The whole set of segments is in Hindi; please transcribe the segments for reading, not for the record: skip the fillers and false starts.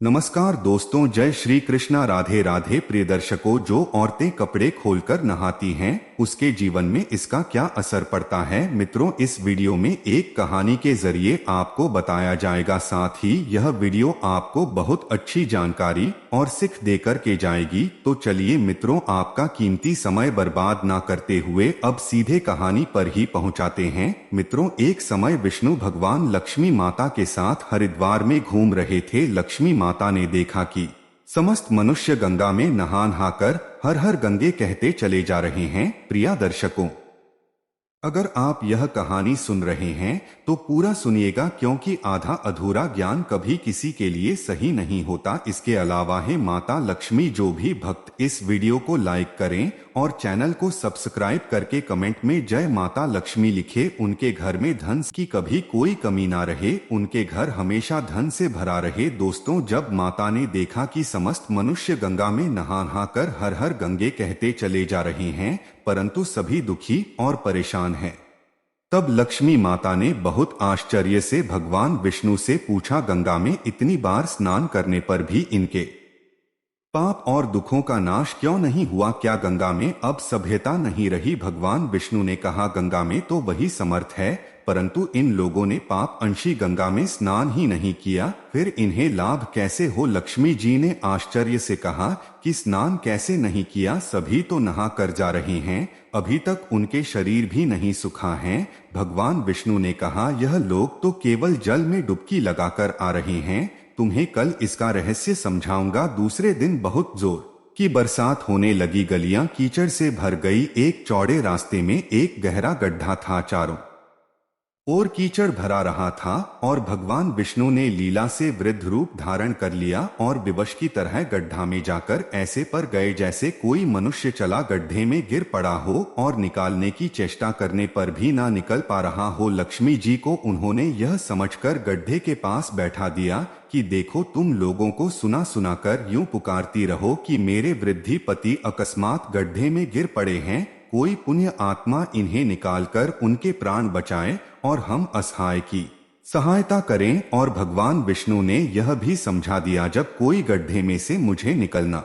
नमस्कार दोस्तों, जय श्री कृष्णा। राधे राधे। प्रिय दर्शकों, जो औरतें कपड़े खोलकर नहाती हैं उसके जीवन में इसका क्या असर पड़ता है। मित्रों, इस वीडियो में एक कहानी के जरिए आपको बताया जाएगा, साथ ही यह वीडियो आपको बहुत अच्छी जानकारी और सीख देकर के जाएगी। तो चलिए मित्रों, आपका कीमती समय बर्बाद ना करते हुए अब सीधे कहानी पर ही पहुंचाते हैं। मित्रों, एक समय विष्णु भगवान लक्ष्मी माता के साथ हरिद्वार में घूम रहे थे। लक्ष्मी माता ने देखा कि समस्त मनुष्य गंगा में नहा नहाकर हर हर गंगे कहते चले जा रहे हैं। प्रिय दर्शकों, अगर आप यह कहानी सुन रहे हैं तो पूरा सुनिएगा, क्योंकि आधा अधूरा ज्ञान कभी किसी के लिए सही नहीं होता। इसके अलावा है माता लक्ष्मी, जो भी भक्त इस वीडियो को लाइक करें और चैनल को सब्सक्राइब करके कमेंट में जय माता लक्ष्मी लिखे, उनके घर में धन की कभी कोई कमी ना रहे, उनके घर हमेशा धन से भरा रहे। दोस्तों, जब माता ने देखा कि समस्त मनुष्य गंगा में नहा नहा कर हर हर गंगे कहते चले जा रहे हैं, परंतु सभी दुखी और परेशान हैं, तब लक्ष्मी माता ने बहुत आश्चर्य से भगवान विष्णु से पूछा, गंगा में इतनी बार स्नान करने पर भी इनके पाप और दुखों का नाश क्यों नहीं हुआ? क्या गंगा में अब सभ्यता नहीं रही? भगवान विष्णु ने कहा, गंगा में तो वही समर्थ है, परंतु इन लोगों ने पाप अंशी गंगा में स्नान ही नहीं किया, फिर इन्हें लाभ कैसे हो? लक्ष्मी जी ने आश्चर्य से कहा कि स्नान कैसे नहीं किया, सभी तो नहा कर जा रहे हैं, अभी तक उनके शरीर भी नहीं सूखा हैं। भगवान विष्णु ने कहा, यह लोग तो केवल जल में डुबकी लगाकर आ रहे हैं, तुम्हें कल इसका रहस्य समझाऊंगा। दूसरे दिन बहुत जोर की बरसात होने लगी, गलियां कीचड़ से भर गई। एक चौड़े रास्ते में एक गहरा गड्ढा था, चारों और कीचड़ भरा रहा था, और भगवान विष्णु ने लीला से वृद्ध रूप धारण कर लिया और विवश की तरह गड्ढा में जाकर ऐसे पर गए जैसे कोई मनुष्य चला गड्ढे में गिर पड़ा हो और निकालने की चेष्टा करने पर भी ना निकल पा रहा हो। लक्ष्मी जी को उन्होंने यह समझकर गड्ढे के पास बैठा दिया कि देखो, तुम लोगों को सुना सुना कर यूं पुकारती रहो कि मेरे वृद्धि पति अकस्मात गड्ढे में गिर पड़े हैं, कोई पुण्य आत्मा इन्हें निकालकर उनके प्राण बचाए और हम असहाय की सहायता करें। और भगवान विष्णु ने यह भी समझा दिया, जब कोई गड्ढे में से मुझे निकलना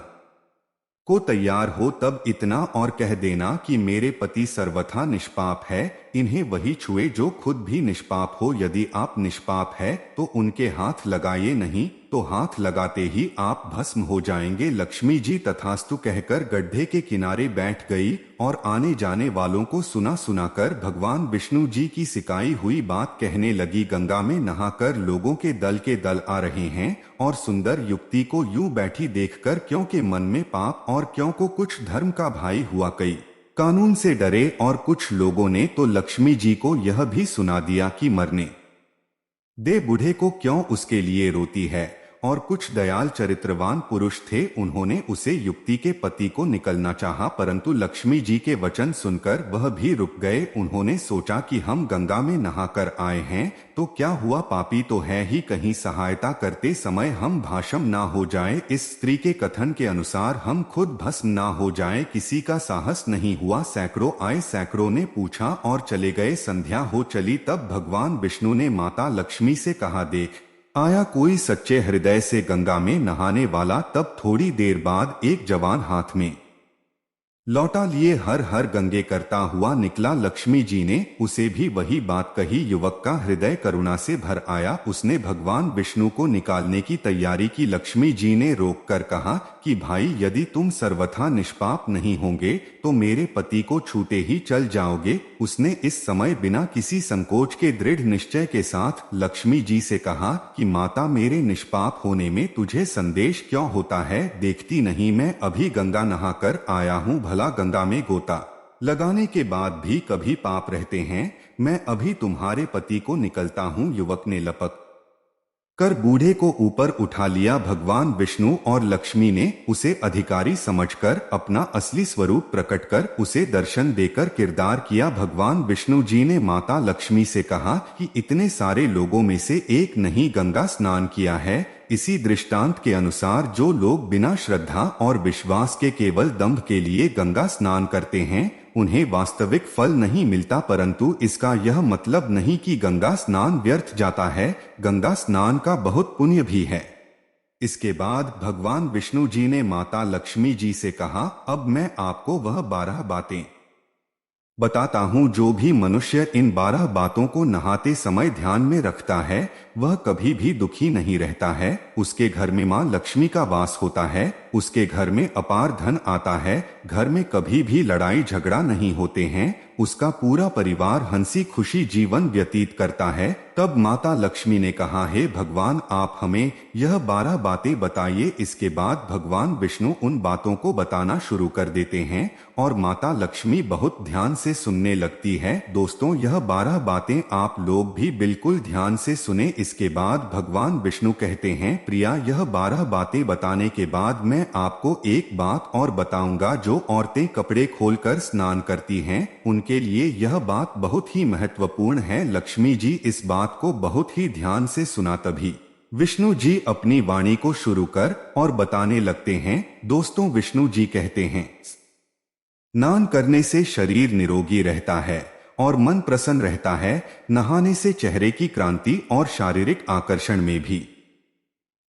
को तैयार हो तब इतना और कह देना कि मेरे पति सर्वथा निष्पाप है, इन्हें वही छुए जो खुद भी निष्पाप हो। यदि आप निष्पाप है तो उनके हाथ लगाइए, नहीं तो हाथ लगाते ही आप भस्म हो जाएंगे। लक्ष्मी जी तथास्तु कहकर गड्ढे के किनारे बैठ गई और आने जाने वालों को सुना सुनाकर भगवान विष्णु जी की सिकाई हुई बात कहने लगी। गंगा में नहाकर लोगों के दल आ रहे हैं और सुंदर युक्ति को यूं बैठी देखकर क्योंकि मन में पाप और क्यों को कुछ धर्म का भाई हुआ, कई कानून से डरे, और कुछ लोगों ने तो लक्ष्मी जी को यह भी सुना दिया कि मरने दे बूढ़े को, क्यों उसके लिए रोती है। और कुछ दयाल चरित्रवान पुरुष थे, उन्होंने उसे युक्ति के पति को निकलना चाहा, परंतु लक्ष्मी जी के वचन सुनकर वह भी रुक गए। उन्होंने सोचा कि हम गंगा में नहाकर आए हैं तो क्या हुआ, पापी तो है ही, कहीं सहायता करते समय हम भस्म ना हो जाए। इस स्त्री के कथन के अनुसार हम खुद भस्म ना हो जाए। किसी का साहस नहीं हुआ, सैकड़ों आए, सैकड़ों ने पूछा और चले गए। संध्या हो चली, तब भगवान विष्णु ने माता लक्ष्मी से कहा, देख आया कोई सच्चे हृदय से गंगा में नहाने वाला। तब थोड़ी देर बाद एक जवान हाथ में लौटा लिए हर हर गंगे करता हुआ निकला। लक्ष्मी जी ने उसे भी वही बात कही। युवक का हृदय करुणा से भर आया, उसने भगवान विष्णु को निकालने की तैयारी की। लक्ष्मी जी ने रोक कर कहा कि भाई, यदि तुम सर्वथा निष्पाप नहीं होंगे तो मेरे पति को छूते ही चल जाओगे। उसने इस समय बिना किसी संकोच के दृढ़ निश्चय के साथ लक्ष्मी जी से कहा कि माता, मेरे निष्पाप होने में तुझे संदेश क्यों होता है? देखती नहीं मैं अभी गंगा नहाकर आया हूँ, भला गंगा में गोता लगाने के बाद भी कभी पाप रहते हैं? मैं अभी तुम्हारे पति को निकलता हूँ। युवक ने लपक कर बूढ़े को ऊपर उठा लिया। भगवान विष्णु और लक्ष्मी ने उसे अधिकारी समझकर अपना असली स्वरूप प्रकट कर उसे दर्शन देकर किरदार किया। भगवान विष्णु जी ने माता लक्ष्मी से कहा कि इतने सारे लोगों में से एक नहीं गंगा स्नान किया है। इसी दृष्टांत के अनुसार जो लोग बिना श्रद्धा और विश्वास के केवल दंभ के लिए गंगा स्नान करते हैं, उन्हें वास्तविक फल नहीं मिलता, परंतु इसका यह मतलब नहीं कि गंगा स्नान व्यर्थ जाता है। गंगा स्नान का बहुत पुण्य भी है। इसके बाद भगवान विष्णु जी ने माता लक्ष्मी जी से कहा, अब मैं आपको वह 12 बातें बताता हूँ। जो भी मनुष्य इन 12 बातों को नहाते समय ध्यान में रखता है वह कभी भी दुखी नहीं रहता है। उसके घर में माँ लक्ष्मी का वास होता है, उसके घर में अपार धन आता है, घर में कभी भी लड़ाई झगड़ा नहीं होते हैं, उसका पूरा परिवार हंसी खुशी जीवन व्यतीत करता है। तब माता लक्ष्मी ने कहा, हे भगवान, आप हमें यह 12 बातें बताइए। इसके बाद भगवान विष्णु उन बातों को बताना शुरू कर देते हैं और माता लक्ष्मी बहुत ध्यान से सुनने लगती है। दोस्तों, यह 12 बातें आप लोग भी बिल्कुल ध्यान से सुने। इसके बाद भगवान विष्णु कहते हैं, प्रिया, यह 12 बातें बताने के बाद मैं आपको एक बात और बताऊंगा। जो औरतें कपड़े खोलकर स्नान करती हैं उनके लिए यह बात बहुत ही महत्वपूर्ण है। लक्ष्मी जी इस बात को बहुत ही ध्यान से सुना। तभी विष्णु जी अपनी वाणी को शुरू कर और बताने लगते हैं। दोस्तों, विष्णु जी कहते हैं, स्नान करने से शरीर निरोगी रहता है और मन प्रसन्न रहता है। नहाने से चेहरे की क्रांति और शारीरिक आकर्षण में भी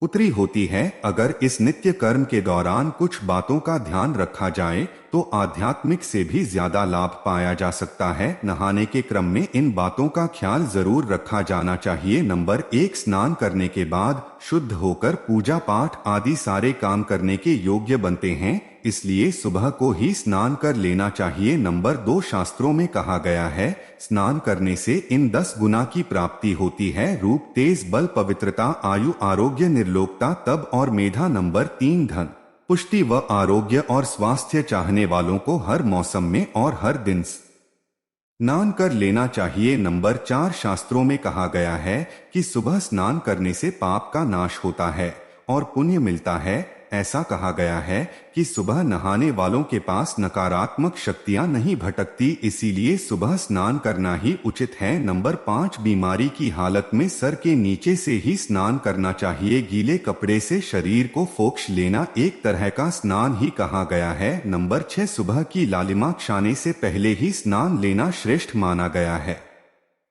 उतरी होती है। अगर इस नित्य कर्म के दौरान कुछ बातों का ध्यान रखा जाए तो आध्यात्मिक से भी ज्यादा लाभ पाया जा सकता है। नहाने के क्रम में इन बातों का ख्याल जरूर रखा जाना चाहिए। नंबर 1, स्नान करने के बाद शुद्ध होकर पूजा पाठ आदि सारे काम करने के योग्य बनते हैं, इसलिए सुबह को ही स्नान कर लेना चाहिए। नंबर 2, शास्त्रों में कहा गया है, स्नान करने से इन 10 गुना की प्राप्ति होती है, रूप, तेज, बल, पवित्रता, आयु, आरोग्य, निर्लोकता, तप और मेधा। नंबर 3, धन, पुष्टि व आरोग्य और स्वास्थ्य चाहने वालों को हर मौसम में और हर दिन स्नान कर लेना चाहिए। नंबर 4, शास्त्रों में कहा गया है कि सुबह स्नान करने से पाप का नाश होता है और पुण्य मिलता है। ऐसा कहा गया है कि सुबह नहाने वालों के पास नकारात्मक शक्तियां नहीं भटकती, इसीलिए सुबह स्नान करना ही उचित है। नंबर 5, बीमारी की हालत में सर के नीचे से ही स्नान करना चाहिए। गीले कपड़े से शरीर को पोंछ लेना एक तरह का स्नान ही कहा गया है। नंबर 6, सुबह की लालिमा क्षाने से पहले ही स्नान लेना श्रेष्ठ माना गया है।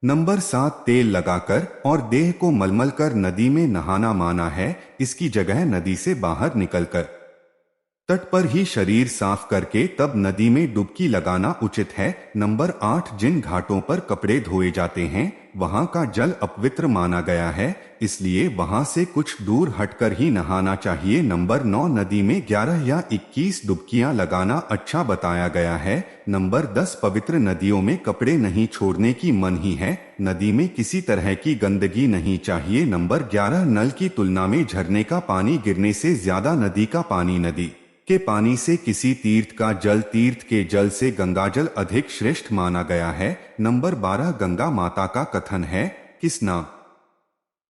नंबर 7, तेल लगाकर और देह को मलमल कर नदी में नहाना माना है। इसकी जगह नदी से बाहर निकलकर तट पर ही शरीर साफ करके तब नदी में डुबकी लगाना उचित है। नंबर 8, जिन घाटों पर कपड़े धोए जाते हैं वहां का जल अपवित्र माना गया है, इसलिए वहां से कुछ दूर हटकर ही नहाना चाहिए। नंबर 9, नदी में 11 या 21 डुबकियां लगाना अच्छा बताया गया है। नंबर 10, पवित्र नदियों में कपड़े नहीं छोड़ने की मनाही है। नदी में किसी तरह की गंदगी नहीं चाहिए। नंबर 11, नल की तुलना में झरने का पानी गिरने से ज्यादा नदी का पानी, नदी के पानी से किसी तीर्थ का जल, तीर्थ के जल से गंगाजल अधिक श्रेष्ठ माना गया है। नंबर 12, गंगा माता का कथन है कि स्नान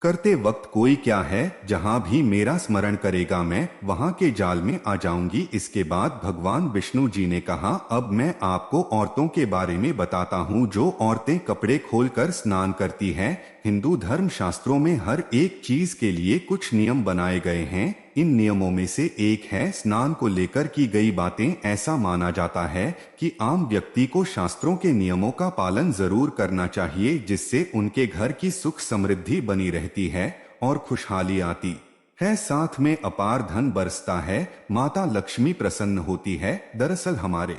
करते वक्त कोई क्या है, जहां भी मेरा स्मरण करेगा मैं वहां के जाल में आ जाऊंगी। इसके बाद भगवान विष्णु जी ने कहा, अब मैं आपको औरतों के बारे में बताता हूं जो औरतें कपड़े खोलकर स्नान करती हैं। हिंदू धर्म शास्त्रों में हर एक चीज के लिए कुछ नियम बनाए गए हैं। इन नियमों में से एक है स्नान को लेकर की गई बातें। ऐसा माना जाता है कि आम व्यक्ति को शास्त्रों के नियमों का पालन जरूर करना चाहिए, जिससे उनके घर की सुख समृद्धि बनी रहती है और खुशहाली आती है, साथ में अपार धन बरसता है, माता लक्ष्मी प्रसन्न होती है। दरअसल हमारे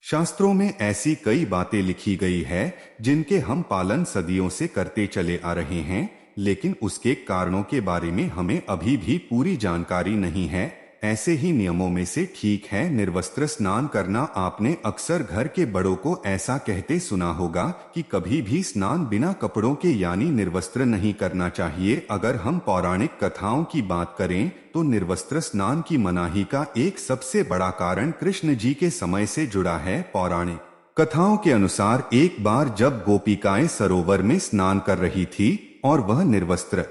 शास्त्रों में ऐसी कई बातें लिखी गई है जिनके हम पालन सदियों से करते चले आ रहे हैं, लेकिन उसके कारणों के बारे में हमें अभी भी पूरी जानकारी नहीं है। ऐसे ही नियमों में से ठीक है निर्वस्त्र स्नान करना। आपने अक्सर घर के बड़ों को ऐसा कहते सुना होगा कि कभी भी स्नान बिना कपड़ों के यानी निर्वस्त्र नहीं करना चाहिए। अगर हम पौराणिक कथाओं की बात करें तो निर्वस्त्र स्नान की मनाही का एक सबसे बड़ा कारण कृष्ण जी के समय से जुड़ा है। पौराणिक कथाओं के अनुसार एक बार जब गोपिकाएं सरोवर में स्नान कर रही थी और वह निर्वस्त्र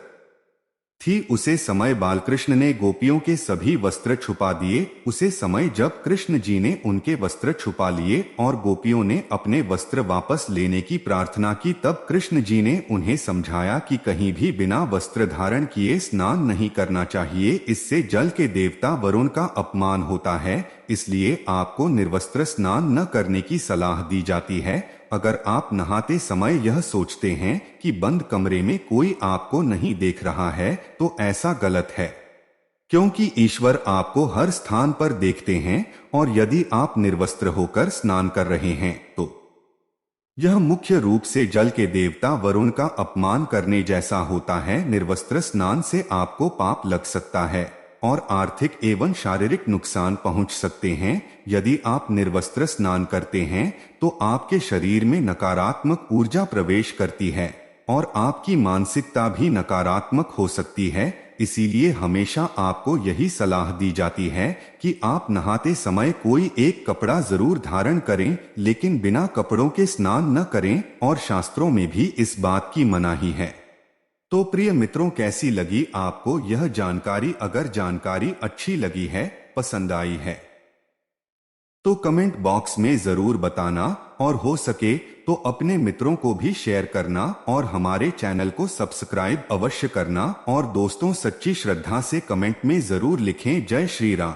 थी, उसे समय बालकृष्ण ने गोपियों के सभी वस्त्र छुपा दिए। उसे समय जब कृष्ण जी ने उनके वस्त्र छुपा लिए और गोपियों ने अपने वस्त्र वापस लेने की प्रार्थना की, तब कृष्ण जी ने उन्हें समझाया कि कहीं भी बिना वस्त्र धारण किए स्नान नहीं करना चाहिए, इससे जल के देवता वरुण का अपमान होता है। इसलिए आपको निर्वस्त्र स्नान न करने की सलाह दी जाती है। अगर आप नहाते समय यह सोचते हैं कि बंद कमरे में कोई आपको नहीं देख रहा है तो ऐसा गलत है। क्योंकि ईश्वर आपको हर स्थान पर देखते हैं और यदि आप निर्वस्त्र होकर स्नान कर रहे हैं तो यह मुख्य रूप से जल के देवता वरुण का अपमान करने जैसा होता है। निर्वस्त्र स्नान से आपको पाप लग सकता है और आर्थिक एवं शारीरिक नुकसान पहुंच सकते हैं। यदि आप निर्वस्त्र स्नान करते हैं तो आपके शरीर में नकारात्मक ऊर्जा प्रवेश करती है और आपकी मानसिकता भी नकारात्मक हो सकती है। इसीलिए हमेशा आपको यही सलाह दी जाती है कि आप नहाते समय कोई एक कपड़ा जरूर धारण करें, लेकिन बिना कपड़ों के स्नान न करें और शास्त्रों में भी इस बात की मनाही है। तो प्रिय मित्रों, कैसी लगी आपको यह जानकारी? अगर जानकारी अच्छी लगी है, पसंद आई है तो कमेंट बॉक्स में जरूर बताना और हो सके तो अपने मित्रों को भी शेयर करना और हमारे चैनल को सब्सक्राइब अवश्य करना। और दोस्तों, सच्ची श्रद्धा से कमेंट में जरूर लिखें जय श्री राम।